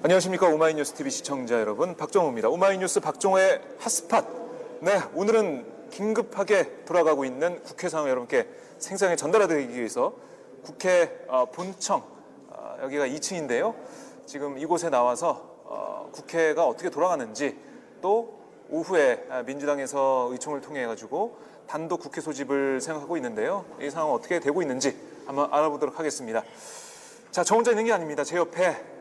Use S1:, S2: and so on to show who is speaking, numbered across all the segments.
S1: 안녕하십니까. 오마이뉴스 TV 시청자 여러분, 박정호입니다. 오마이뉴스 박정호의 핫스팟. 네, 오늘은 긴급하게 돌아가고 있는 국회 상황 여러분께 생생하게 전달해드리기 위해서 국회 본청, 여기가 2층인데요. 지금 이곳에 나와서 국회가 어떻게 돌아가는지, 또 오후에 민주당에서 의총을 통해 가지고 단독 국회 소집을 생각하고 있는데요. 이 상황 어떻게 되고 있는지 한번 알아보도록 하겠습니다. 자, 저 혼자 있는 게 아닙니다. 제 옆에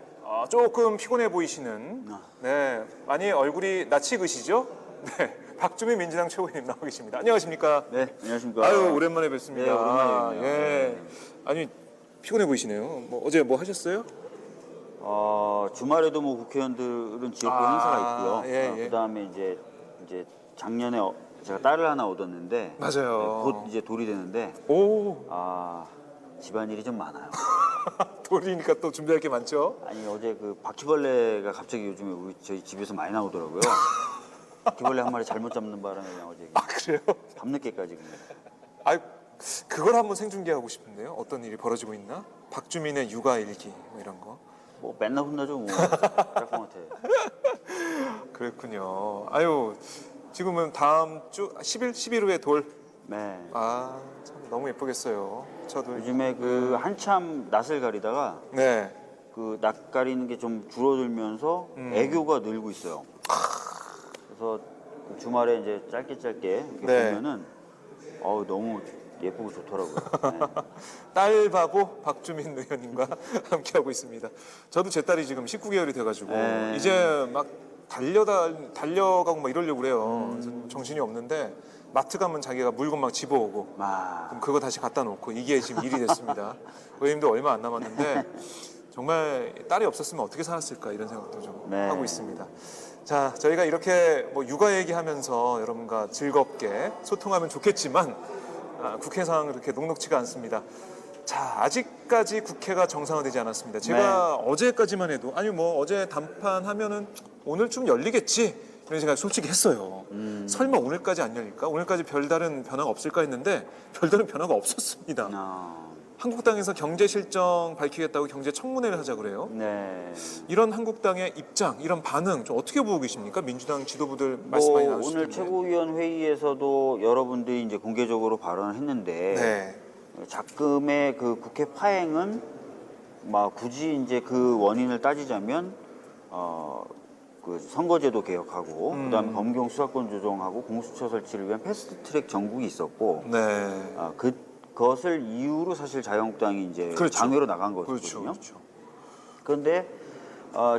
S1: 조금 피곤해 보이시는, 네, 많이 얼굴이 낯이 익으시죠? 네, 박주민 민주당 최고위원님 나와 계십니다. 안녕하십니까?
S2: 네, 안녕하십니까?
S1: 아유, 오랜만에 뵙습니다.
S2: 네, 오랜만이네요.
S1: 예. 아니, 피곤해 보이시네요. 뭐 어제 뭐 하셨어요?
S2: 주말에도 뭐 국회의원들은 지역구 행사가 있고요.
S1: 예.
S2: 그다음에 이제 작년에 제가 딸을 하나 얻었는데,
S1: 맞아요.
S2: 네, 곧 이제 돌이 되는데,
S1: 오,
S2: 집안일이 좀 많아요.
S1: 돌이니까 또 준비할 게 많죠?
S2: 아니 어제 그 바퀴벌레가 갑자기 요즘에 저희 집에서 많이 나오더라고요. 바퀴벌레 한 마리 잘못 잡는 바람에 그냥 어제
S1: 그래요?
S2: 밤늦게까지 그냥.
S1: 아, 그걸 한번 생중계하고 싶은데요. 어떤 일이 벌어지고 있나? 박주민의 육아 일기 뭐 이런 거.
S2: 뭐 맨날 혼나죠 뭐. 짝꿍한테.
S1: 그랬군요. 아유, 지금은 다음 주 11 후에 돌.
S2: 네.
S1: 참 너무 예쁘겠어요. 저도.
S2: 요즘에 그 한참 낯을 가리다가
S1: 네.
S2: 그 낯 가리는 게 좀 줄어들면서 애교가 늘고 있어요. 그래서 그 주말에 이제 짧게 이렇게
S1: 네.
S2: 보면은 너무 예쁘고 좋더라고요. 네.
S1: 딸 바보 박주민 의원님과 함께하고 있습니다. 저도 제 딸이 지금 19개월이 돼가지고
S2: 네.
S1: 이제 막 달려가고 막 이러려고 그래요. 그래서 정신이 없는데 마트 가면 자기가 물건 막 집어오고 그럼 그거 다시 갖다 놓고 이게 지금 일이 됐습니다. 의원님도 얼마 안 남았는데 정말 딸이 없었으면 어떻게 살았을까 이런 생각도 좀
S2: 네.
S1: 하고 있습니다. 자, 저희가 이렇게 뭐 육아 얘기하면서 여러분과 즐겁게 소통하면 좋겠지만 국회 상황은 그렇게 녹록지가 않습니다. 자, 아직까지 국회가 정상화되지 않았습니다. 제가 어제까지만 해도 뭐 어제 단판하면은 오늘쯤 열리겠지 이런 생각 솔직히 했어요. 설마 오늘까지 안 열릴까? 오늘까지 별다른 변화가 없을까 했는데 별다른 변화가 없었습니다. 한국당에서 경제 실정 밝히겠다고 경제 청문회를 하자 그래요.
S2: 네.
S1: 이런 한국당의 입장, 이런 반응 좀 어떻게 보고 계십니까? 민주당 지도부들 말씀 많이 나누실
S2: 오늘
S1: 텐데.
S2: 최고위원 회의에서도 여러분들이 이제 공개적으로 발언을 했는데
S1: 네.
S2: 작금의 그 국회 파행은 막 굳이 이제 그 원인을 따지자면 그 선거제도 개혁하고 그다음에 검경 수사권 조정하고 공수처 설치를 위한 패스트트랙 정국이 있었고
S1: 네.
S2: 그것을 이유로 사실 자유한국당이 이제
S1: 그렇죠.
S2: 장외로 나간 거거든요.
S1: 그렇죠.
S2: 그런데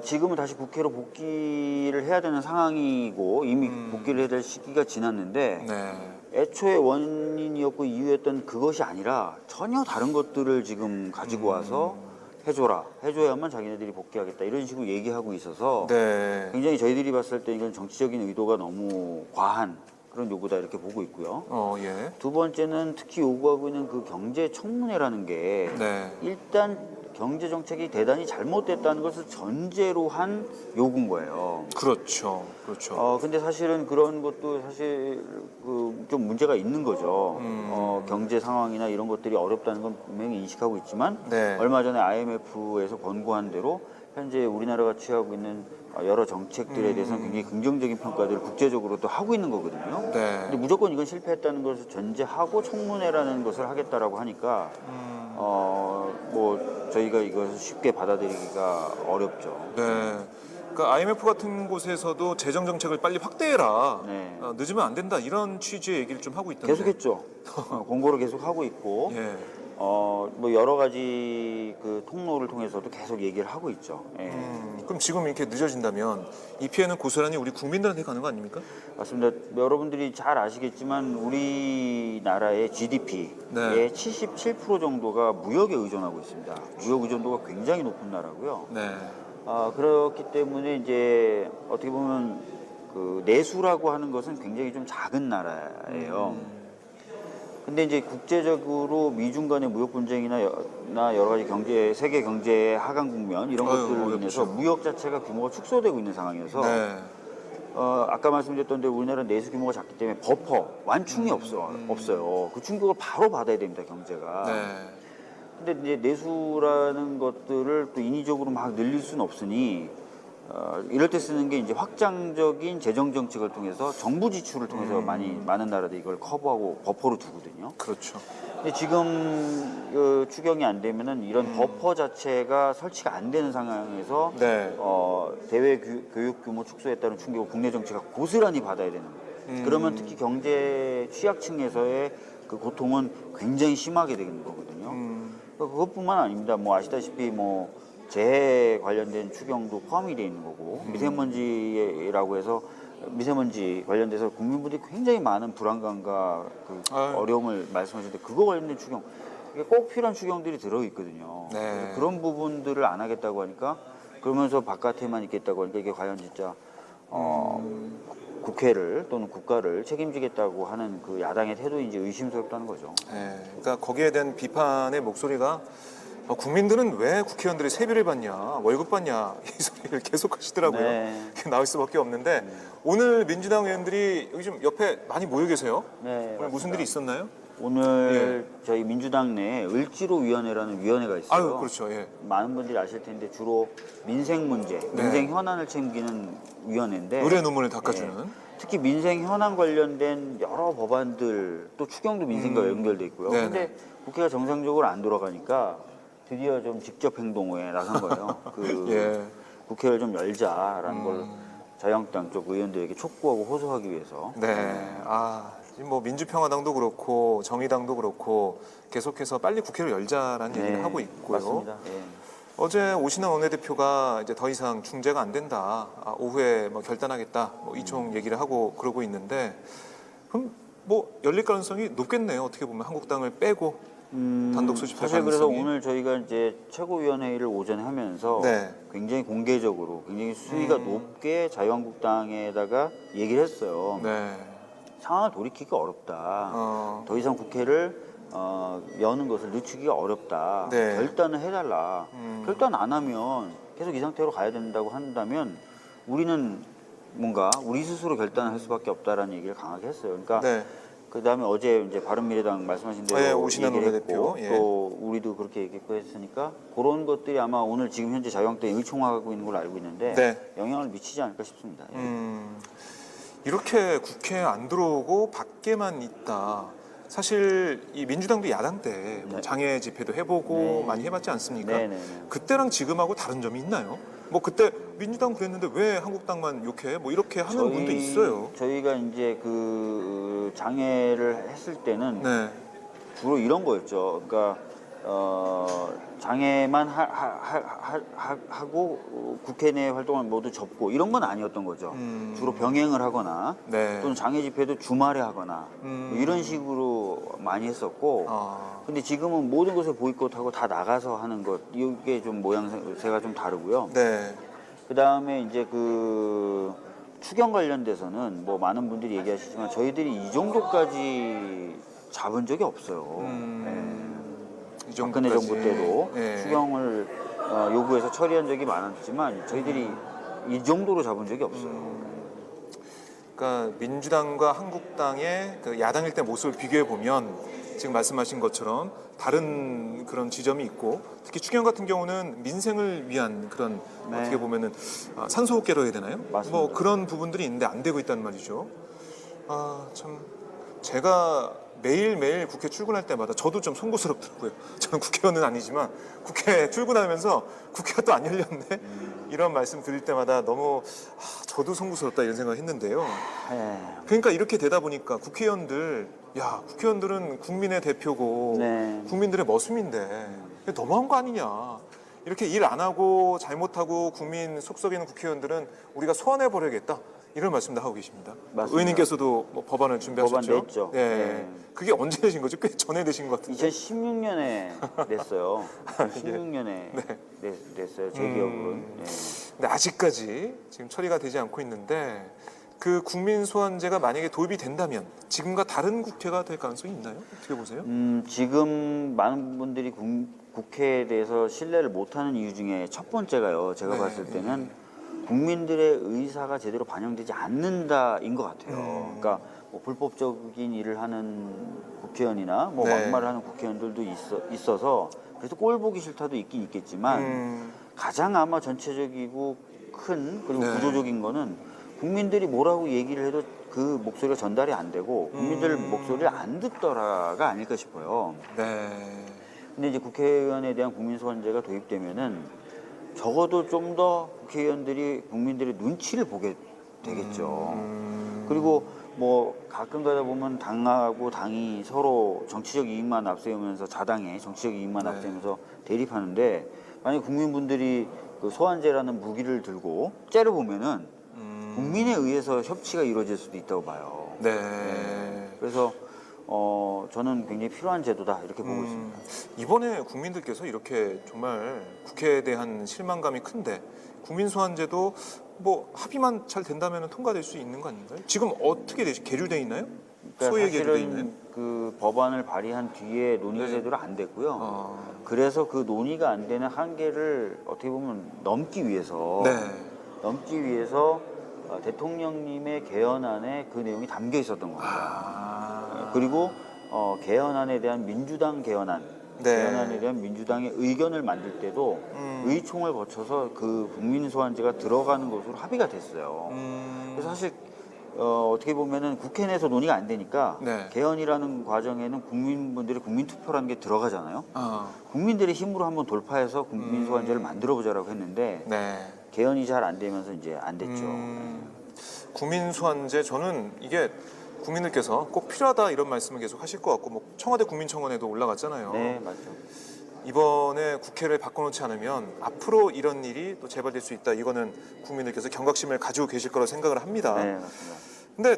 S2: 지금은 다시 국회로 복귀를 해야 되는 상황이고 이미 복귀를 해야 될 시기가 지났는데
S1: 네.
S2: 애초에 원인이었고 이유였던 그것이 아니라 전혀 다른 것들을 지금 가지고 와서 해줘야만 자기네들이 복귀하겠다 이런 식으로 얘기하고 있어서
S1: 네.
S2: 굉장히 저희들이 봤을 때 이건 정치적인 의도가 너무 과한 그런 요구다 이렇게 보고 있고요.
S1: 예.
S2: 두 번째는 특히 요구하고 있는 그 경제 청문회라는 게
S1: 네.
S2: 일단 경제 정책이 대단히 잘못됐다는 것을 전제로 한 요구인 거예요.
S1: 그렇죠.
S2: 근데 사실은 그런 것도 사실 좀 문제가 있는 거죠. 경제 상황이나 이런 것들이 어렵다는 건 분명히 인식하고 있지만
S1: 네.
S2: 얼마 전에 IMF에서 권고한 대로 현재 우리나라가 취하고 있는 여러 정책들에 대해서는 굉장히 긍정적인 평가들을 국제적으로 또 하고 있는 거거든요.
S1: 네.
S2: 근데 무조건 이건 실패했다는 것을 전제하고 청문회라는 것을 하겠다라고 하니까 뭐 저희가 이것을 쉽게 받아들이기가 어렵죠.
S1: 네. 그러니까 IMF 같은 곳에서도 재정 정책을 빨리 확대해라.
S2: 네.
S1: 늦으면 안 된다. 이런 취지의 얘기를 좀 하고 있던데.
S2: 계속했죠. 공고를 계속 하고 있고
S1: 예.
S2: 뭐 여러 가지 그 통로를 통해서도 계속 얘기를 하고 있죠. 예.
S1: 그럼 지금 이렇게 늦어진다면 이 피해는 고스란히 우리 국민들한테 가는 거 아닙니까?
S2: 맞습니다. 여러분들이 잘 아시겠지만 우리나라의 GDP의
S1: 네.
S2: 77% 정도가 무역에 의존하고 있습니다. 무역 의존도가 굉장히 높은 나라고요.
S1: 네.
S2: 그렇기 때문에 이제 어떻게 보면 그 내수라고 하는 것은 굉장히 좀 작은 나라예요. 근데 이제 국제적으로 미중 간의 무역 분쟁이나 여러 가지 세계 경제 하강 국면 이런 것들로 인해서 무역 자체가 규모가 축소되고 있는 상황이어서
S1: 네.
S2: 아까 말씀드렸던 대로 우리나라는 내수 규모가 작기 때문에 버퍼, 완충이 없어요. 그 충격을 바로 받아야 됩니다, 경제가.
S1: 네.
S2: 근데 이제 내수라는 것들을 또 인위적으로 막 늘릴 수는 없으니 이럴 때 쓰는 게 이제 확장적인 재정 정책을 통해서 정부 지출을 통해서 많은 나라들이 이걸 커버하고 버퍼로 두거든요.
S1: 그렇죠.
S2: 근데 지금 추경이 안 되면은 이런 버퍼 자체가 설치가 안 되는 상황에서
S1: 네.
S2: 대외 교육 규모 축소에 따른 충격을 국내 정치가 고스란히 받아야 되는 거예요. 그러면 특히 경제 취약층에서의 그 고통은 굉장히 심하게 되는 거거든요. 그것뿐만 아닙니다. 뭐 아시다시피 뭐 재해 관련된 추경도 포함이 돼 있는 거고 미세먼지라고 해서 미세먼지 관련돼서 국민분들이 굉장히 많은 불안감과 그
S1: 아유.
S2: 어려움을 말씀하셨는데 그거 관련된 추경 이게 꼭 필요한 추경들이 들어 있거든요.
S1: 네.
S2: 그래서 그런 부분들을 안 하겠다고 하니까 그러면서 바깥에만 있겠다고 하니까 이게 과연 진짜 국회를 또는 국가를 책임지겠다고 하는 그 야당의 태도인지 의심스럽다는 거죠.
S1: 네. 그러니까 거기에 대한 비판의 목소리가 국민들은 왜 국회의원들이 세비를 받냐, 월급 받냐 이 소리를 계속 하시더라고요.
S2: 네.
S1: 그게 나올 수밖에 없는데 오늘 민주당 의원들이 여기 좀 옆에 많이 모여 계세요.
S2: 네,
S1: 오늘 무슨 일이 있었나요?
S2: 오늘 저희 민주당 내에 을지로위원회라는 위원회가 있어요.
S1: 아유, 그렇죠. 예.
S2: 많은 분들이 아실 텐데 주로 민생 문제, 민생 현안을 챙기는 위원회인데
S1: 의뢰 논문을 닦아주는.
S2: 특히 민생 현안 관련된 여러 법안들 또 추경도 민생과 연결돼 있고요.
S1: 네네.
S2: 근데 국회가 정상적으로 안 돌아가니까 드디어 좀 직접 행동에 나선 거예요. 그
S1: 예.
S2: 국회를 좀 열자라는 걸 자유한국당 쪽 의원들에게 촉구하고 호소하기 위해서.
S1: 네. 지금 뭐 민주평화당도 그렇고 정의당도 그렇고 계속해서 빨리 국회를 열자라는 얘기를 하고 있고요.
S2: 맞습니다. 예.
S1: 어제 오신환 원내대표가 이제 더 이상 중재가 안 된다. 오후에 뭐 결단하겠다. 뭐 이총 얘기를 하고 그러고 있는데 그럼 뭐 열릴 가능성이 높겠네요. 어떻게 보면 한국당을 빼고 단독 수집할
S2: 사실
S1: 가능성이.
S2: 그래서 오늘 저희가 이제 최고위원회의를 오전에 하면서
S1: 네.
S2: 굉장히 공개적으로 굉장히 수위가 높게 자유한국당에다가 얘기를 했어요.
S1: 네.
S2: 상황을 돌이키기가 어렵다. 더 이상 국회를 여는 것을 늦추기가 어렵다.
S1: 네.
S2: 결단을 해달라. 결단 안 하면 계속 이 상태로 가야 된다고 한다면 우리는 뭔가 우리 스스로 결단을 할 수밖에 없다라는 얘기를 강하게 했어요. 그러니까
S1: 네.
S2: 그다음에 어제 이제 바른미래당 말씀하신 대로
S1: 예, 오신환
S2: 얘기를
S1: 원내대표.
S2: 했고
S1: 예.
S2: 또 우리도 그렇게 얘기했고 했으니까 그런 것들이 아마 오늘 지금 현재 자유한국당이 의총하고 있는 걸로 알고 있는데
S1: 네.
S2: 영향을 미치지 않을까 싶습니다. 예.
S1: 이렇게 국회에 안 들어오고 밖에만 있다. 사실 이 민주당도 야당 때
S2: 네.
S1: 장애 집회도 해보고 많이 해봤지 않습니까?
S2: 네네네.
S1: 그때랑 지금하고 다른 점이 있나요? 뭐 그때 민주당 그랬는데 왜 한국당만 욕해? 뭐 이렇게 하는 분도 있어요.
S2: 저희가 이제 그 장애를 했을 때는
S1: 네.
S2: 주로 이런 거였죠. 그러니까 장애만 하고 국회 내 활동을 모두 접고 이런 건 아니었던 거죠. 주로 병행을 하거나
S1: 네.
S2: 또는 장애 집회도 주말에 하거나 뭐 이런 식으로 많이 했었고 근데 지금은 모든 것을 보이콧하고 다 나가서 하는 것 이게 좀 모양새가 좀 다르고요.
S1: 네.
S2: 그 다음에 이제 그 추경 관련돼서는 뭐 많은 분들이 얘기하시지만 저희들이 이 정도까지 잡은 적이 없어요.
S1: 이
S2: 박근혜
S1: 정도까지.
S2: 정부 때도
S1: 예.
S2: 추경을 요구해서 처리한 적이 많았지만 저희들이 이 정도로 잡은 적이 없어요.
S1: 그러니까 민주당과 한국당의 그 야당일 때 모습을 비교해 보면 지금 말씀하신 것처럼 다른 그런 지점이 있고 특히 추경 같은 경우는 민생을 위한 그런
S2: 네.
S1: 어떻게 보면은 산소호흡기로 해야 되나요?
S2: 맞습니다.
S1: 뭐 그런 부분들이 있는데 안 되고 있다는 말이죠. 참 제가 매일매일 국회 출근할 때마다 저도 좀 송구스럽더라고요. 저는 국회의원은 아니지만 국회 출근하면서 국회가 또 안 열렸네. 이런 말씀 드릴 때마다 너무 저도 송구스럽다 이런 생각을 했는데요. 그러니까 이렇게 되다 보니까 국회의원들은 국민의 대표고
S2: 네.
S1: 국민들의 머슴인데 너무한 거 아니냐. 이렇게 일 안 하고 잘못하고 국민 속 썩이는 국회의원들은 우리가 소환해버려야겠다. 이런 말씀도 하고 계십니다.
S2: 맞습니다.
S1: 의원님께서도 뭐 법안을 준비하셨죠?
S2: 법안 냈죠.
S1: 예.
S2: 네.
S1: 그게 언제 내신 거죠? 꽤 전에 내신 것 같은데.
S2: 2016년에 냈어요. 16년에 냈어요. 제 기억으로는. 네.
S1: 근데 아직까지 지금 처리가 되지 않고 있는데 그 국민 소환제가 만약에 도입이 된다면 지금과 다른 국회가 될 가능성이 있나요? 어떻게 보세요?
S2: 지금 많은 분들이 국회에 대해서 신뢰를 못하는 이유 중에 첫 번째가요. 제가
S1: 네.
S2: 봤을 때는 국민들의 의사가 제대로 반영되지 않는다인 것 같아요. 그러니까 뭐 불법적인 일을 하는 국회의원이나 뭐
S1: 네.
S2: 막말을 하는 국회의원들도 있어서 그래서 꼴 보기 싫다도 있긴 있겠지만 가장 아마 전체적이고 큰 그리고
S1: 네.
S2: 구조적인 거는 국민들이 뭐라고 얘기를 해도 그 목소리가 전달이 안 되고 국민들 목소리를 안 듣더라가 아닐까 싶어요.
S1: 네.
S2: 근데 이제 국회의원에 대한 국민소환제가 도입되면은 적어도 좀 더 국회의원들이 국민들의 눈치를 보게 되겠죠. 그리고 뭐 가끔 가다 보면 당하고 당이 서로 정치적 이익만 앞세우면서 자당의 정치적 이익만
S1: 네.
S2: 앞세우면서 대립하는데 만약 국민분들이 그 소환제라는 무기를 들고 째려보면은 국민에 의해서 협치가 이루어질 수도 있다고 봐요.
S1: 네.
S2: 그래서 저는 굉장히 필요한 제도다 이렇게 보고 있습니다.
S1: 이번에 국민들께서 이렇게 정말 국회에 대한 실망감이 큰데 국민 소환제도 뭐 합의만 잘 된다면 통과될 수 있는 거 아닌가요? 지금 어떻게 계류돼 있나요?
S2: 그러니까
S1: 소위에 계류돼 있나요?
S2: 사실은 그 법안을 발의한 뒤에 논의가
S1: 네.
S2: 제대로 안 됐고요.
S1: 아,
S2: 그래서 그 논의가 안 되는 한계를 어떻게 보면 넘기 위해서
S1: 네.
S2: 대통령님의 개헌안에 그 내용이 담겨 있었던 겁니다.
S1: 아,
S2: 그리고 개헌안에 대한 민주당 개헌안,
S1: 네.
S2: 개헌안에 대한 민주당의 의견을 만들 때도 의총을 거쳐서 그 국민 소환제가 들어가는 것으로 합의가 됐어요. 그래서 사실 어떻게 보면은 국회 내에서 논의가 안 되니까
S1: 네.
S2: 개헌이라는 과정에는 국민분들의 국민 투표라는 게 들어가잖아요.
S1: 아,
S2: 국민들의 힘으로 한번 돌파해서 국민 소환제를 만들어 보자라고 했는데
S1: 네.
S2: 개헌이 잘 안 되면서 이제 안 됐죠.
S1: 국민 소환제 저는 이게 국민들께서 꼭 필요하다 이런 말씀을 계속 하실 것 같고 뭐 청와대 국민청원에도 올라갔잖아요.
S2: 네, 맞죠.
S1: 이번에 국회를 바꿔놓지 않으면 앞으로 이런 일이 또 재발될 수 있다. 이거는 국민들께서 경각심을 가지고 계실 거라고 생각을 합니다.
S2: 네, 맞습니다.
S1: 근데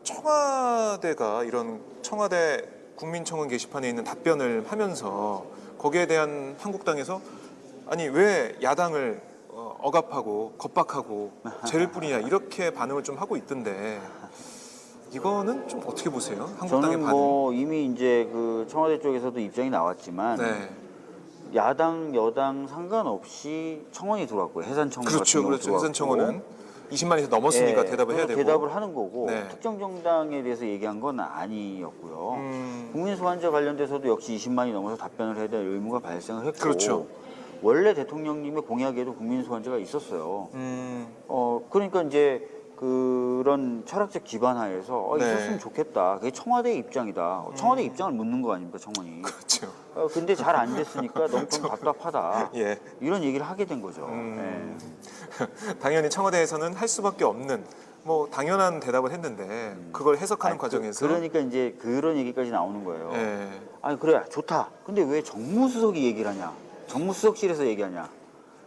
S1: 청와대가 이런 청와대 국민청원 게시판에 있는 답변을 하면서 거기에 대한 한국당에서 아니 왜 야당을 억압하고 겁박하고 죄를 뿌리냐 이렇게 반응을 좀 하고 있던데 이거는 좀 어떻게 보세요? 한국당의
S2: 저는
S1: 반응.
S2: 뭐 이미 이제 그 청와대 쪽에서도 입장이 나왔지만
S1: 네.
S2: 야당 여당 상관없이 청원이 들어왔고요. 해산 청원
S1: 그렇죠,
S2: 같은 경우
S1: 그렇죠.
S2: 들어왔고.
S1: 해산 청원은 20만이 넘었으니까
S2: 예,
S1: 대답을 해야
S2: 그래서
S1: 되고.
S2: 대답을 하는 거고
S1: 네.
S2: 특정 정당에 대해서 얘기한 건 아니었고요.
S1: 음,
S2: 국민 소환제 관련돼서도 역시 20만이 넘어서 답변을 해야 될 의무가 발생을 했고
S1: 그렇죠.
S2: 원래 대통령님의 공약에도 국민 소환제가 있었어요. 그러니까 이제 그런 철학적 기반 하에서
S1: 네.
S2: 있었으면 좋겠다. 그게 청와대의 입장이다. 청와대 입장을 묻는 거 아닙니까, 청원이.
S1: 그렇죠.
S2: 근데 잘 안 됐으니까 너무 좀 답답하다.
S1: 예.
S2: 이런 얘기를 하게 된 거죠.
S1: 당연히 청와대에서는 할 수밖에 없는 뭐 당연한 대답을 했는데 그걸 해석하는
S2: 아니,
S1: 과정에서
S2: 그러니까 이제 그런 얘기까지 나오는 거예요.
S1: 예.
S2: 아니 그래 좋다. 근데 왜 정무수석이 얘기를 하냐? 정무수석실에서 얘기하냐?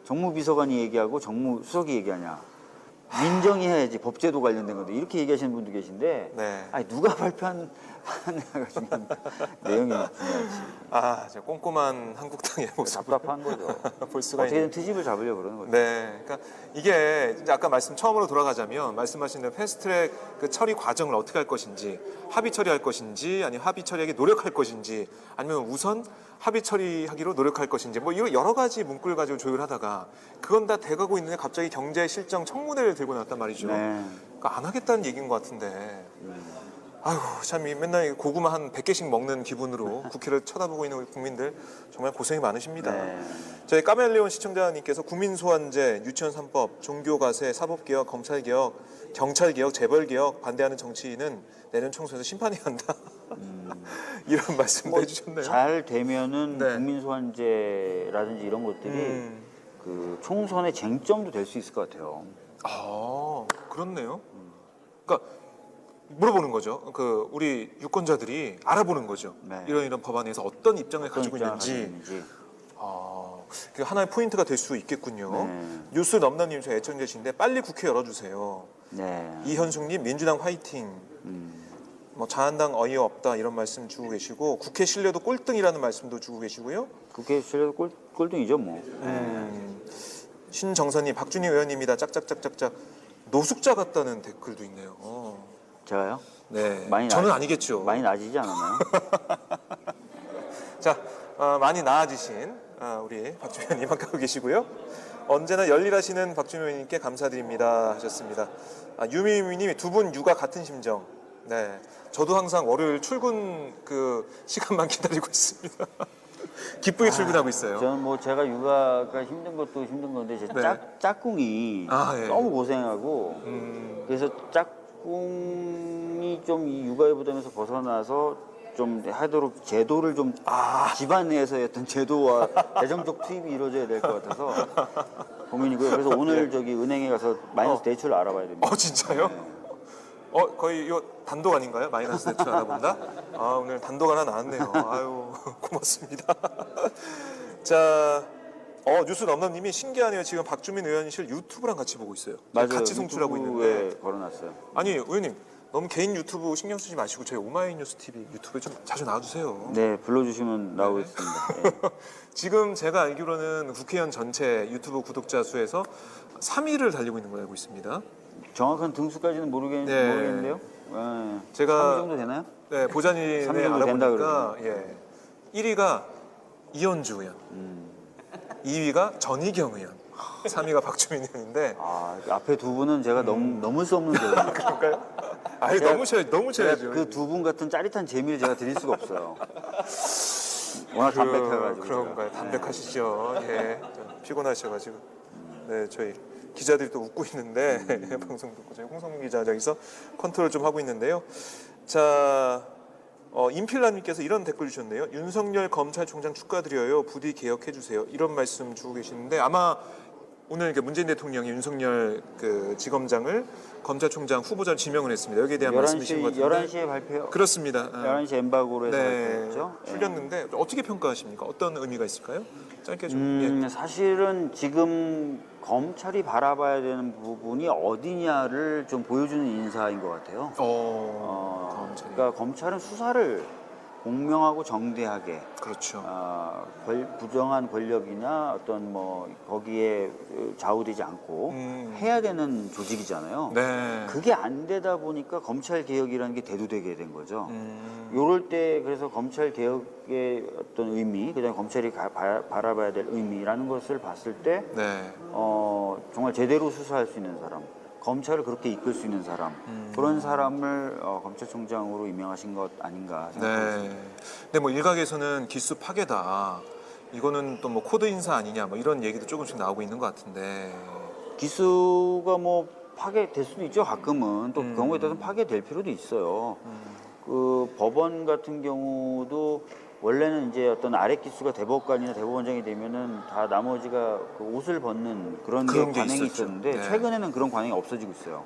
S2: 정무비서관이 얘기하고 정무수석이 얘기하냐? 민정이 해야지 법제도 관련된 건데 이렇게 얘기하시는 분도 계신데
S1: 네.
S2: 아니 누가 발표하느냐가 중요한 내용이 중요하지.
S1: 아, 저 꼼꼼한 한국당의 모습을
S2: 답답한 거죠.
S1: 볼 수가
S2: 어떻게든
S1: 있는.
S2: 트집을 잡으려고 그러는 거죠.
S1: 네, 그러니까 이게 이제 아까 말씀 처음으로 돌아가자면 말씀하신 패스트트랙 그 처리 과정을 어떻게 할 것인지 합의 처리할 것인지 아니면 합의 처리하기 노력할 것인지 아니면 우선 합의 처리하기로 노력할 것인지 뭐 이런 여러 가지 문구를 가지고 조율하다가 그건 다 돼가고 있는데 갑자기 경제 실정 청문회를 들고 나왔단 말이죠.
S2: 네.
S1: 그러니까 안 하겠다는 얘기인 것 같은데. 아유, 참 맨날 고구마 한 100개씩 먹는 기분으로 국회를 쳐다보고 있는 우리 국민들 정말 고생이 많으십니다.
S2: 네.
S1: 저희 까멜레온 시청자님께서 국민소환제, 유치원 3법, 종교가세, 사법개혁, 검찰개혁, 경찰개혁, 재벌개혁 반대하는 정치인은 내년 총선에서 심판해야 한다. 이런 말씀도 해주셨네요.
S2: 잘 되면은
S1: 네.
S2: 국민소환제라든지 이런 것들이 그 총선의 쟁점도 될 수 있을 것 같아요.
S1: 아, 그렇네요. 그러니까 물어보는 거죠. 그 우리 유권자들이 알아보는 거죠.
S2: 네.
S1: 이런 법안에서 어떤 입장을
S2: 어떤
S1: 가지고
S2: 입장을
S1: 있는지.
S2: 가지고 있는지.
S1: 아, 그 하나의 포인트가 될 수 있겠군요.
S2: 네.
S1: 뉴스 넘넘님 저희 애청자신데 빨리 국회 열어주세요.
S2: 네.
S1: 이현숙님 민주당 화이팅. 뭐 자한당 어이없다 이런 말씀 주고 계시고 국회 신뢰도 꼴등이라는 말씀도 주고 계시고요.
S2: 국회 실력 꼴등이죠 뭐.
S1: 신정선님 박준희 의원님이다 짝짝짝짝짝 노숙자 같다는 댓글도 있네요.
S2: 제가요?
S1: 네,
S2: 많이
S1: 저는
S2: 나-
S1: 아니겠죠.
S2: 많이 나아지지 않았나요?
S1: 자, 많이 나아지신 우리 박준희 의원님 함께하고 계시고요. 언제나 열일하시는 박준희 의원님께 감사드립니다 하셨습니다. 유미유미님이 두 분 육아 같은 심정. 네, 저도 항상 월요일 출근 그 시간만 기다리고 있습니다. 기쁘게 출근하고 있어요.
S2: 저는 뭐 제가 육아가 힘든 것도 힘든 건데 제
S1: 네.
S2: 짝꿍이
S1: 예.
S2: 너무 고생하고 그래서 짝꿍이 좀 이 육아의 부담에서 벗어나서 좀 하도록 제도를 좀 집안 내에서의 어떤 제도와 재정적 투입이 이루어져야 될 것 같아서 고민이고요. 그래서 오늘 저기 은행에 가서 마이너스 대출을 알아봐야 됩니다.
S1: 진짜요? 거의 이거 단독 아닌가요? 마이너스 대출 알아본다? 오늘 단독 하나 나왔네요. 아유, 고맙습니다. 자, 뉴스 넘넘님이 신기하네요. 지금 박주민 의원실 유튜브랑 같이 보고 있어요.
S2: 맞아요.
S1: 같이 송출하고
S2: 유튜브에
S1: 있는데.
S2: 걸어놨어요.
S1: 아니, 의원님. 너무 개인 유튜브 신경 쓰지 마시고 저희 오마이뉴스 TV 유튜브에 좀 자주 나와주세요.
S2: 네, 불러주시면 나오겠습니다. 네.
S1: 지금 제가 알기로는 국회의원 전체 유튜브 구독자 수에서 3위를 달리고 있는 걸로 알고 있습니다.
S2: 정확한 등수까지는
S1: 네.
S2: 모르겠는데요. 네.
S1: 제가
S2: 3위 정도 되나요?
S1: 네, 보좌진에
S2: 3위 정도 된다
S1: 알아보니까 1위가 이현주 의원, 2위가 전희경 의원, 3위가 박주민 의원인데
S2: 앞에 두 분은 제가 넘을 수 없는 배우입니다.
S1: 그런가요? 아니
S2: 제가-
S1: 너무 쳐야죠.
S2: 그 두 분 같은 짜릿한 재미를 제가 드릴 수가 없어요. 워낙 담백해가지고.
S1: 그런가요? 담백하시죠. 예, 좀 피곤하셔가지고. 네, 저희 기자들이 또 웃고 있는데 방송 듣고 저희 홍성민 기자 저기서 컨트롤 좀 하고 있는데요. 자, 임필라님께서 이런 댓글 주셨네요. 윤석열 검찰총장 축하드려요. 부디 개혁해 주세요. 이런 말씀 주고 계시는데 아마 오늘 문재인 대통령이 윤석열 그 지검장을 검찰총장 후보자로 지명을 했습니다. 여기에 대한 말씀이신 것 같은데.
S2: 11시에 발표.
S1: 그렇습니다.
S2: 11시 엠바고로 해서
S1: 네,
S2: 발표했죠.
S1: 풀렸는데 어떻게 평가하십니까? 어떤 의미가 있을까요? 짧게 좀.
S2: 사실은 지금 검찰이 바라봐야 되는 부분이 어디냐를 좀 보여주는 인사인 것 같아요.
S1: 검찰이.
S2: 그러니까 검찰은 수사를 공명하고 정대하게
S1: 그렇죠.
S2: 부정한 권력이나 어떤 뭐 거기에 좌우되지 않고 해야 되는 조직이잖아요.
S1: 네.
S2: 그게 안 되다 보니까 검찰 개혁이라는 게 대두되게 된 거죠. 요럴 때 그래서 검찰 개혁의 어떤 의미, 그다음에 검찰이 바라봐야 될 의미라는 것을 봤을 때
S1: 네.
S2: 정말 제대로 수사할 수 있는 사람, 검찰을 그렇게 이끌 수 있는 사람, 그런 사람을 검찰총장으로 임명하신 것 아닌가 생각합니다.
S1: 네. 근데 뭐 일각에서는 기수 파괴다. 이거는 또 뭐 코드 인사 아니냐 뭐 이런 얘기도 조금씩 나오고 있는 것 같은데.
S2: 기수가 뭐 파괴될 수도 있죠. 가끔은 또 경우에 따라서 파괴될 필요도 있어요. 그 법원 같은 경우도 원래는 이제 어떤 아래 기수가 대법관이나 대법원장이 되면은 다 나머지가 그 옷을 벗는 그런 게
S1: 그런 게
S2: 관행이
S1: 있었죠.
S2: 있었는데
S1: 네.
S2: 최근에는 그런 관행이 없어지고 있어요.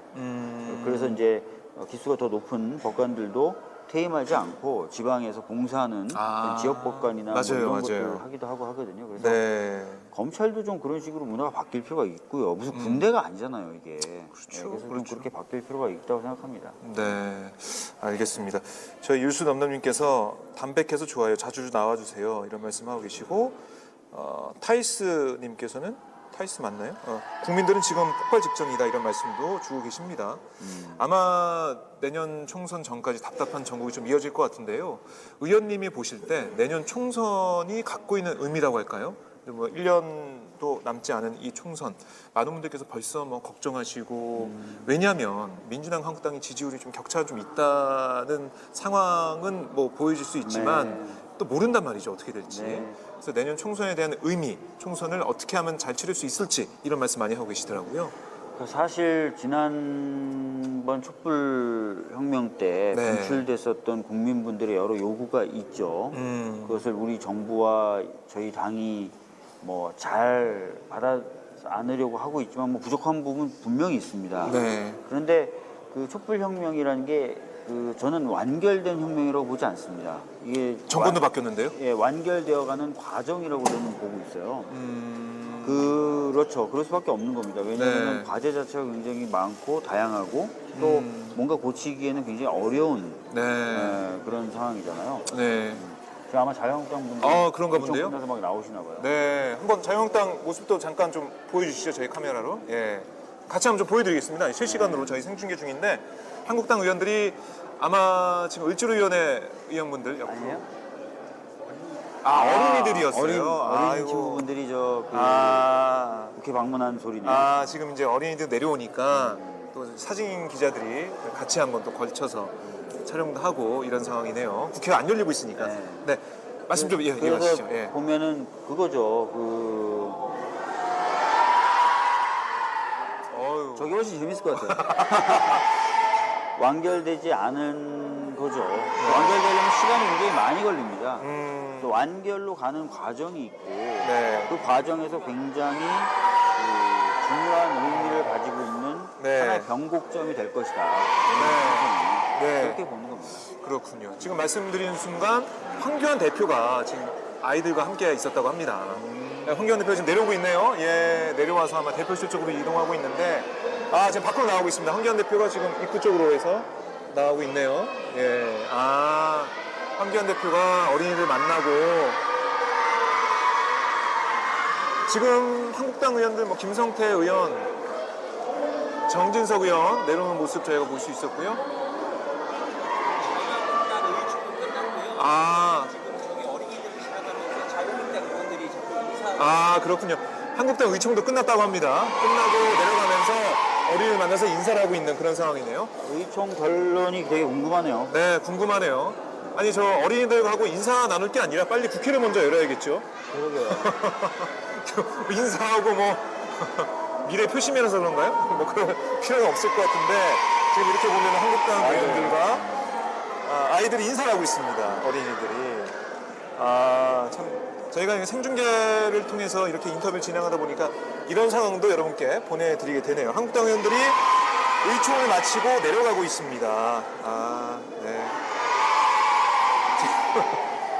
S2: 그래서 이제 기수가 더 높은 법관들도 퇴임하지 않고 지방에서 봉사하는 지역 법관이나 뭐
S1: 맞아요,
S2: 이런
S1: 맞아요.
S2: 것들 하기도 하고 하거든요. 그래서
S1: 네.
S2: 검찰도 좀 그런 식으로 문화가 바뀔 필요가 있고요. 무슨 군대가 아니잖아요, 이게.
S1: 그렇죠,
S2: 그래서
S1: 그렇죠.
S2: 좀 그렇게 바뀔 필요가 있다고 생각합니다.
S1: 네, 알겠습니다. 저희 율수 넘넘님께서 담백해서 좋아요. 자주 나와주세요. 이런 말씀하고 계시고 타이스님께서는 타이스 맞나요? 국민들은 지금 폭발 직전이다 이런 말씀도 주고 계십니다. 아마 내년 총선 전까지 답답한 전국이 좀 이어질 것 같은데요. 의원님이 보실 때 내년 총선이 갖고 있는 의미라고 할까요? 뭐 1년도 남지 않은 이 총선 많은 분들께서 벌써 뭐 걱정하시고 왜냐하면 민주당 한국당의 지지율이 좀 격차가 좀 있다는 상황은 뭐 보여질 수 있지만 또 모른단 말이죠 어떻게 될지. 그래서 내년 총선에 대한 의미, 총선을 어떻게 하면 잘 치를 수 있을지 이런 말씀 많이 하고 계시더라고요.
S2: 사실 지난번 촛불혁명 때
S1: 네.
S2: 분출됐었던 국민분들의 여러 요구가 있죠. 그것을 우리 정부와 저희 당이 뭐 잘 받아 안으려고 하고 있지만 뭐 부족한 부분 분명히 있습니다.
S1: 네.
S2: 그런데 그 촛불혁명이라는 게 저는 완결된 혁명이라고 보지 않습니다. 이게
S1: 정권도 바뀌었는데요.
S2: 예, 완결되어가는 과정이라고 저는 보고 있어요. 그렇죠. 그럴 수밖에 없는 겁니다. 왜냐하면
S1: 네.
S2: 과제 자체가 굉장히 많고 다양하고 또 뭔가 고치기에는 굉장히 어려운 그런 상황이잖아요.
S1: 네.
S2: 아마 자유한국당 분들
S1: 그런가 본데요?
S2: 끝나서 막 나오시나 봐요.
S1: 네, 한번 자유한국당 모습도 잠깐 좀 보여주시죠 저희 카메라로. 예, 같이 한번 좀 보여드리겠습니다. 실시간으로 저희 생중계 중인데 한국당 의원들이 아마 지금 을지로위원회 의원분들 옆으로.
S2: 아니에요?
S1: 어린이들이었어요.
S2: 어린
S1: 아이고.
S2: 친구분들이 국회 방문한 소리네.
S1: 지금 이제 어린이들 내려오니까 또 사진 기자들이 같이 한번 또 걸쳐서 촬영도 하고 이런 상황이네요. 국회가 안 열리고 있으니까.
S2: 네.
S1: 네. 말씀 좀
S2: 그래서
S1: 이해하시죠. 예.
S2: 보면은 그거죠.
S1: 어휴.
S2: 저게 훨씬 재밌을 것 같아요. 완결되지 않은 거죠. 완결되려면 시간이 굉장히 많이 걸립니다. 또 완결로 가는 과정이 있고
S1: 네.
S2: 그 과정에서 굉장히 중요한 의미를 가지고 있는
S1: 네.
S2: 하나의 변곡점이 될 것이다.
S1: 네.
S2: 그렇게 보는 겁니다.
S1: 그렇군요. 지금 말씀드린 순간 황교안 대표가 지금 아이들과 함께 있었다고 합니다. 네, 황교안 대표 지금 내려오고 있네요. 예, 내려와서 아마 대표실 쪽으로 이동하고 있는데, 지금 밖으로 나오고 있습니다. 황교안 대표가 지금 입구 쪽으로 해서 나오고 있네요. 예, 황교안 대표가 어린이들 만나고 지금 한국당 의원들, 뭐 김성태 의원, 정진석 의원 내려오는 모습 저희가 볼 수 있었고요. 그렇군요. 한국당 의총도 끝났다고 합니다. 끝나고 내려가면서 어린이를 만나서 인사를 하고 있는 그런 상황이네요.
S2: 의총 결론이 되게 궁금하네요.
S1: 네, 궁금하네요. 아니, 저 어린이들하고 인사 나눌 게 아니라 빨리 국회를 먼저 열어야겠죠.
S2: 그러게요.
S1: 인사하고 뭐 미래 표심이라서 그런가요? 뭐 그럴 필요가 없을 것 같은데 지금 이렇게 보면 한국당 의원들과 아이들이 인사를 하고 있습니다. 어린이들이. 참 저희가 생중계를 통해서 이렇게 인터뷰를 진행하다 보니까 이런 상황도 여러분께 보내드리게 되네요. 한국당 의원들이 의총을 마치고 내려가고 있습니다. 네.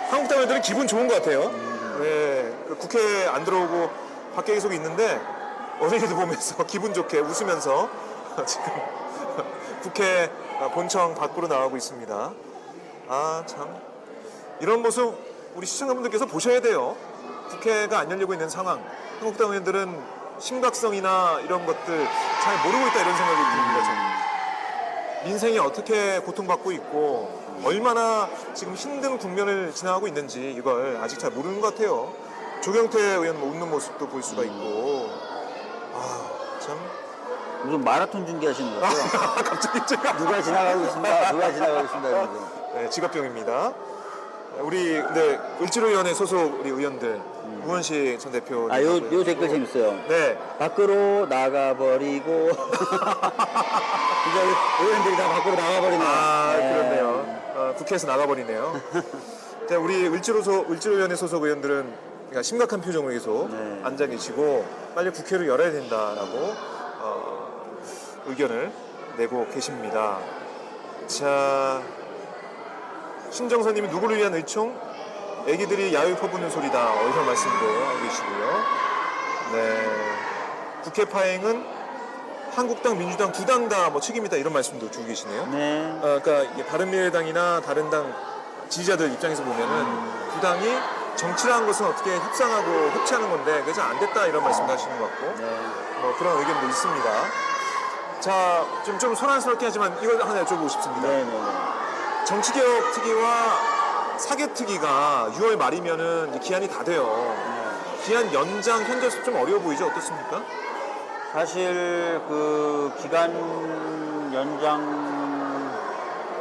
S1: 한국당 의원들은 기분 좋은 것 같아요. 네, 그 국회에 안 들어오고 밖에 계속 있는데 어린이들 보면서 기분 좋게 웃으면서 지금 국회 본청 밖으로 나가고 있습니다. 참 이런 모습 우리 시청자분들께서 보셔야 돼요. 국회가 안 열리고 있는 상황. 한국당 의원들은 심각성이나 이런 것들 잘 모르고 있다 이런 생각이 듭니다. 저는. 민생이 어떻게 고통받고 있고 얼마나 지금 힘든 국면을 지나가고 있는지 이걸 아직 잘 모르는 것 같아요. 조경태 의원 웃는 모습도 볼 수가 있고 참
S2: 무슨 마라톤 중계하시는 것 같아요.
S1: 갑자기 제가
S2: 누가 지나가고 있습니다. 누가 지나가고 있습니다. 이러면서.
S1: 네, 직업병입니다. 우리 을지로위원회 소속 우리 의원들 우원식 전 대표.
S2: 요 댓글 재밌어요.
S1: 네.
S2: 밖으로 나가버리고 이제 의원들이 다 밖으로 나가버리네요.
S1: 그렇네요. 국회에서 나가버리네요. 자, 우리 을지로위원회 소속 의원들은 그러니까 심각한 표정으로 계속 앉아 계시고 빨리 국회를 열어야 된다라고 의견을 내고 계십니다. 자, 신정선님이 누구를 위한 의총? 애기들이 야유 퍼부는 소리다. 이런 말씀도 하고 계시고요. 네. 국회 파행은 한국당, 민주당 두 당 다 책임이다. 이런 말씀도 주고 계시네요.
S2: 네.
S1: 그러니까 이게 바른미래당이나 다른 당 지지자들 입장에서 보면은 두 당이 정치라는 것은 어떻게 협상하고 협치하는 건데 그래서 안 됐다 이런 말씀도 하시는 것 같고 뭐 그런 의견도 있습니다. 자, 좀 소란스럽게 하지만 이걸 하나 여쭤보고 싶습니다. 정치개혁 특위와 사개특위가 6월 말이면은 이제 기한이 다 돼요. 기한 연장 현재로서 좀 어려워 보이죠? 어떻습니까?
S2: 사실 그 기간 연장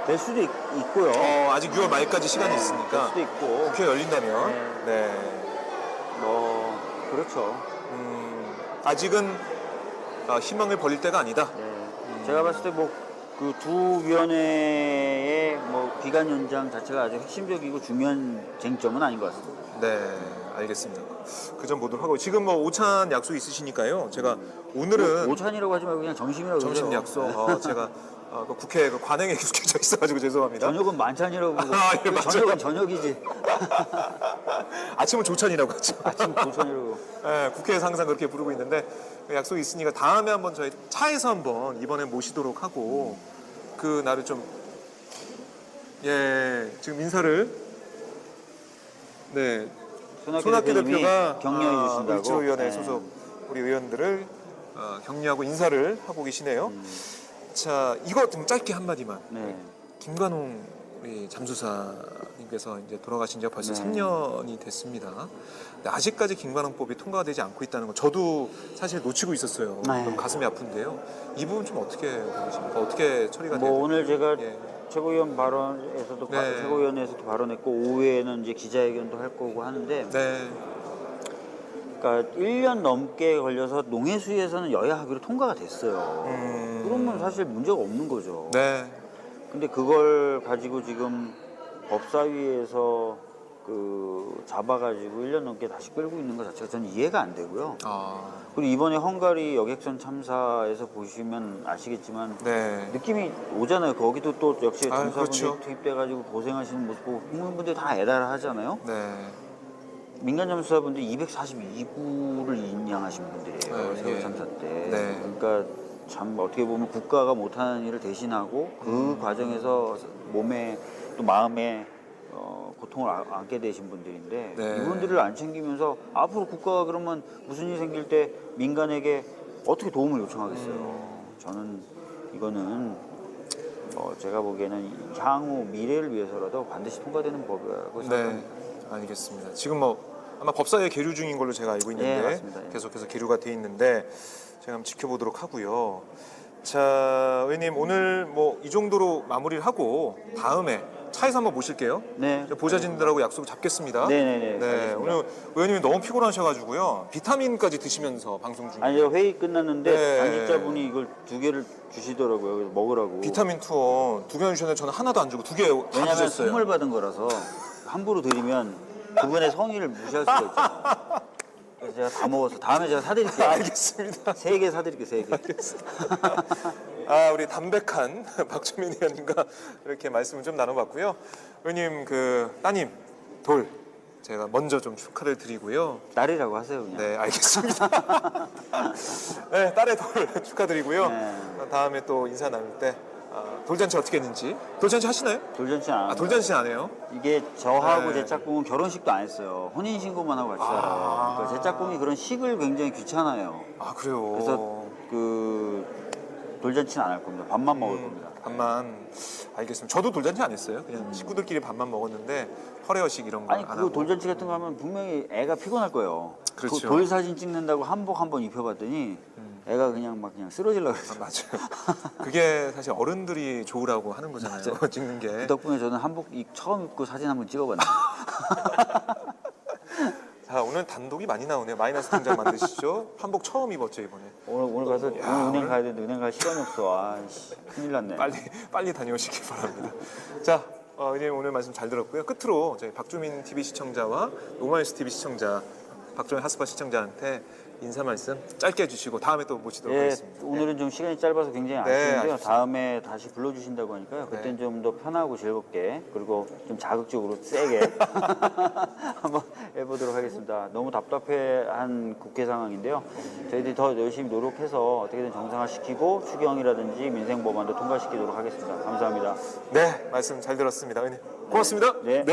S2: 될 수도 있고요.
S1: 아직 6월 말까지 시간이 있으니까.
S2: 될 수도 있고.
S1: 국회 열린다면. 네.
S2: 뭐 그렇죠.
S1: 아직은 희망을 버릴 때가 아니다.
S2: 제가 봤을 때 뭐 그 두 위원회의 뭐 기간 연장 자체가 아주 핵심적이고 중요한 쟁점은 아닌 것 같습니다.
S1: 네, 알겠습니다. 그 점 보도록 하고 지금 뭐 오찬 약속 있으시니까요. 제가 오늘은
S2: 오찬이라고 하지 말고 그냥 점심이라고
S1: 점심
S2: 그러세요.
S1: 약속. 제가 그 국회 그 관행에 익숙해져 있어가지고 죄송합니다.
S2: 저녁은 만찬이라고 부르고
S1: 예, 맞아요.
S2: 저녁은 저녁이지.
S1: 아침은 조찬이라고 하죠.
S2: 아침 조찬이라고.
S1: 네, 국회에서 항상 그렇게 부르고 있는데 약속이 있으니까 다음에 한번 저희 차에서 한번 이번에 모시도록 하고 그 날을 좀 지금 인사를 손학규 대표가
S2: 격려해 주신다고.
S1: 을지로위원회 소속 우리 의원들을 격려하고 인사를 하고 계시네요. 자, 이거 좀 짧게 한마디만. 김관홍 우리 잠수사님께서 이제 돌아가신 지가 벌써 3년이 됐습니다. 근데 아직까지 김관홍법이 통과가 되지 않고 있다는 건 저도 사실 놓치고 있었어요. 너무 가슴이 아픈데요. 이 부분 좀 어떻게 보십니까? 어떻게 처리가 돼야
S2: 뭐 오늘 제가 최고위원 발언에서도
S1: 네.
S2: 최고위원회에서도 발언했고 오후에는 이제 기자회견도 할 거고 하는데
S1: 네.
S2: 그러니까 1년 넘게 걸려서 농해수위에서는 여야 합의로 통과가 됐어요. 그러면 사실 문제가 없는 거죠.
S1: 네.
S2: 근데 그걸 가지고 지금 법사위에서 잡아가지고 1년 넘게 다시 끌고 있는 것 자체가 저는 이해가 안 되고요.
S1: 아.
S2: 그리고 이번에 헝가리 여객선 참사에서 보시면 아시겠지만
S1: 네.
S2: 느낌이 오잖아요. 거기도 또 역시
S1: 아,
S2: 정사분이
S1: 그렇죠.
S2: 투입돼가지고 고생하시는 모습 보고 국민분들이 다 애달하잖아요.
S1: 네.
S2: 민간 잠수사분들이 242구를 인양하신 분들이에요.
S1: 네,
S2: 세월
S1: 예.
S2: 참사 때.
S1: 네.
S2: 그러니까 참 어떻게 보면 국가가 못하는 일을 대신하고 그 과정에서 몸에 또 마음에 고통을 안게 되신 분들인데
S1: 네.
S2: 이분들을 안 챙기면서 앞으로 국가가 그러면 무슨 일이 생길 때 민간에게 어떻게 도움을 요청하겠어요. 저는 이거는 제가 보기에는 향후 미래를 위해서라도 반드시 통과되는 법이라고
S1: 네.
S2: 생각합니다.
S1: 알겠습니다. 지금 뭐 아마 법사위에 계류 중인 걸로 제가 알고 있는데
S2: 네, 맞습니다. 예.
S1: 계속해서 계류가 돼 있는데 제가 한번 지켜보도록 하고요. 자, 의원님 오늘 뭐 이 정도로 마무리를 하고 다음에 차에서 한번 모실게요.
S2: 네.
S1: 보좌진들하고 약속 잡겠습니다.
S2: 네네네.
S1: 네,
S2: 알겠습니다.
S1: 오늘 의원님이 너무 피곤하셔가지고요. 비타민까지 드시면서 방송 중에
S2: 아니 저 회의 끝났는데
S1: 네.
S2: 당직자분이 이걸 2개를 주시더라고요. 그래서 먹으라고.
S1: 비타민 투어 2개 주셨는데 저는 하나도 안 주고 2개 다
S2: 왜냐하면
S1: 주셨어요.
S2: 선물 받은 거라서 함부로 드리면 그분의 성의를 무시할 수가 있잖아요. 그래서 제가 다 먹어서 다음에 제가 사드릴게요.
S1: 알겠습니다.
S2: 3개 사드릴게요. 3개.
S1: 아, 우리 담백한 박주민 의원님과 이렇게 말씀을 좀 나눠봤고요. 의원님 그 따님 돌 제가 먼저 좀 축하를 드리고요.
S2: 딸이라고 하세요 그냥.
S1: 네, 알겠습니다. 네, 딸의 돌 축하드리고요.
S2: 네.
S1: 다음에 또 인사 나눌 때 돌잔치 어떻게 했는지. 돌잔치 하시나요?
S2: 돌잔치 안.
S1: 돌잔치 안 해요?
S2: 이게 저하고
S1: 네.
S2: 제 짝꿍은 결혼식도 안 했어요. 혼인신고만 하고 같이 살아요. 그러니까 제 짝꿍이 그런 식을 굉장히 귀찮아해요.
S1: 아, 그래요.
S2: 그래서 돌잔치는 안 할 겁니다. 밥만 먹을 겁니다.
S1: 밥만. 알겠습니다. 저도 돌잔치 안 했어요. 그냥 식구들끼리 밥만 먹었는데 허례허식 이런 거
S2: 아니
S1: 안
S2: 그거
S1: 하고.
S2: 돌잔치 같은 거 하면 분명히 애가 피곤할 거예요.
S1: 그렇죠.
S2: 돌 사진 찍는다고 한복 한 번 입혀봤더니 애가 그냥 쓰러질라 그랬어요.
S1: 맞아요. 그게 사실 어른들이 좋으라고 하는 거잖아요. 찍는 게.
S2: 그 덕분에 저는 한복 처음 입고 사진 한 번 찍어봤네요.
S1: 자, 오늘 단독이 많이 나오네요. 마이너스 통장 만드시죠. 한복 처음 입었죠 이번에.
S2: 오늘 가서 오늘 은행 가야 되는데 은행 갈 시간이 없어. 아씨 큰일 났네.
S1: 빨리 다녀오시기 바랍니다. 자, 의원님 오늘 말씀 잘 들었고요. 끝으로 저희 박주민 TV 시청자와 노마이스 TV 시청자, 박주민 핫스팟 시청자한테 인사 말씀 짧게 해주시고 다음에 또 모시도록
S2: 예,
S1: 하겠습니다.
S2: 오늘은 좀 시간이 짧아서 굉장히
S1: 네,
S2: 아쉬운데요.
S1: 아쉽습니다.
S2: 다음에 다시 불러주신다고 하니까요. 그때는
S1: 네.
S2: 좀 더 편하고 즐겁게 그리고 좀 자극적으로 세게 한번 해보도록 하겠습니다. 너무 답답해한 국회 상황인데요. 저희들이 더 열심히 노력해서 어떻게든 정상화시키고 추경이라든지 민생법안도 통과시키도록 하겠습니다. 감사합니다.
S1: 네, 말씀 잘 들었습니다. 의원님 고맙습니다.
S2: 네.